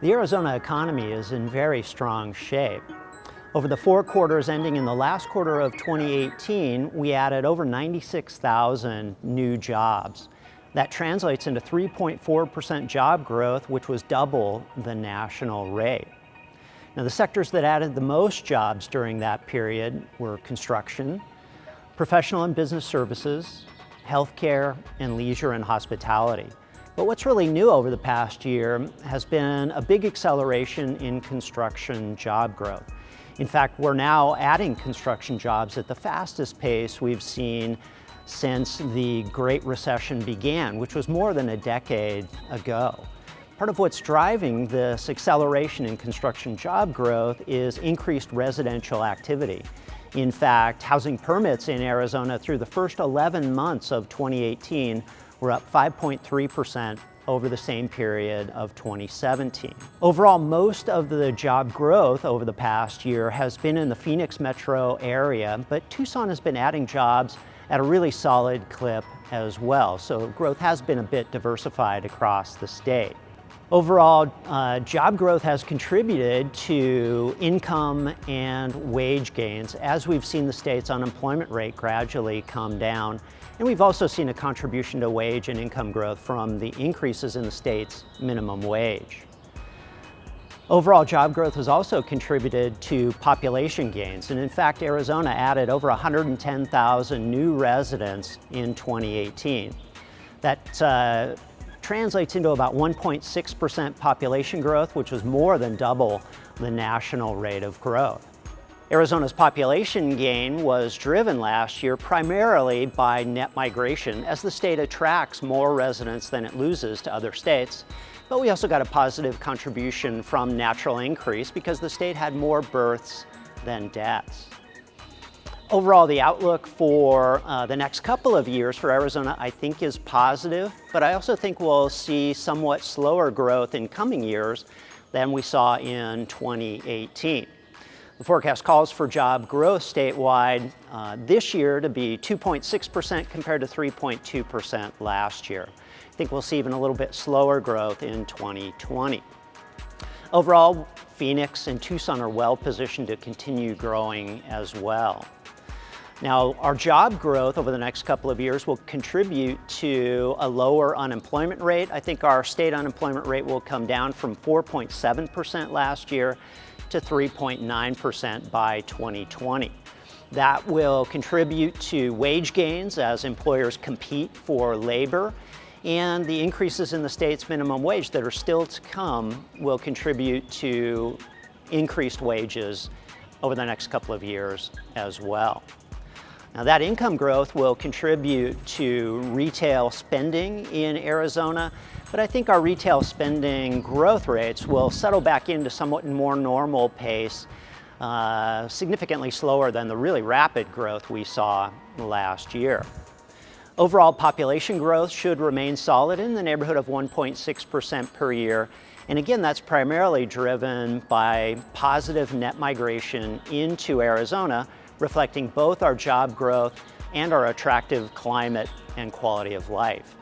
The Arizona economy is in very strong shape. Over the 4 quarters ending in the last quarter of 2018, we added over 96,000 new jobs. That translates into 3.4% job growth, which was double the national rate. Now, the sectors that added the most jobs during that period were construction, professional and business services, healthcare, and leisure and hospitality. But what's really new over the past year has been a big acceleration in construction job growth. In fact, we're now adding construction jobs at the fastest pace we've seen since the Great Recession began, which was more than a decade ago. Part of what's driving this acceleration in construction job growth is increased residential activity. In fact, housing permits in Arizona through the first 11 months of 2018 were up 5.3% over the same period of 2017. Overall, most of the job growth over the past year has been in the Phoenix metro area, but Tucson has been adding jobs at a really solid clip as well. So growth has been a bit diversified across the state. Overall, job growth has contributed to income and wage gains as we've seen the state's unemployment rate gradually come down. And we've also seen a contribution to wage and income growth from the increases in the state's minimum wage. Overall, job growth has also contributed to population gains. And in fact, Arizona added over 110,000 new residents in 2018. That translates into about 1.6% population growth, which was more than double the national rate of growth. Arizona's population gain was driven last year primarily by net migration as the state attracts more residents than it loses to other states. But we also got a positive contribution from natural increase because the state had more births than deaths. Overall, the outlook for the next couple of years for Arizona, I think, is positive, but I also think we'll see somewhat slower growth in coming years than we saw in 2018. The forecast calls for job growth statewide this year to be 2.6% compared to 3.2% last year. I think we'll see even a little bit slower growth in 2020. Overall, Phoenix and Tucson are well positioned to continue growing as well. Now, our job growth over the next couple of years will contribute to a lower unemployment rate. I think our state unemployment rate will come down from 4.7% last year to 3.9% by 2020. That will contribute to wage gains as employers compete for labor, and the increases in the state's minimum wage that are still to come will contribute to increased wages over the next couple of years as well. Now, that income growth will contribute to retail spending in Arizona, but I think our retail spending growth rates will settle back into somewhat more normal pace, significantly slower than the really rapid growth we saw last year. Overall, population growth should remain solid in the neighborhood of 1.6% per year. And again, that's primarily driven by positive net migration into Arizona, reflecting both our job growth and our attractive climate and quality of life.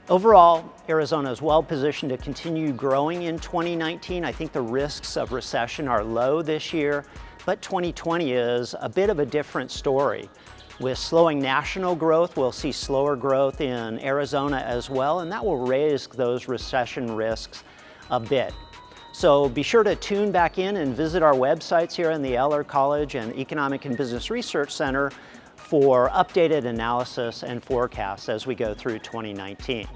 Overall, Arizona is well positioned to continue growing in 2019. I think the risks of recession are low this year, but 2020 is a bit of a different story. With slowing national growth, we'll see slower growth in Arizona as well, and that will raise those recession risks a bit. So be sure to tune back in and visit our websites here in the Eller College and Economic and Business Research Center for updated analysis and forecasts as we go through 2019.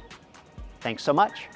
Thanks so much.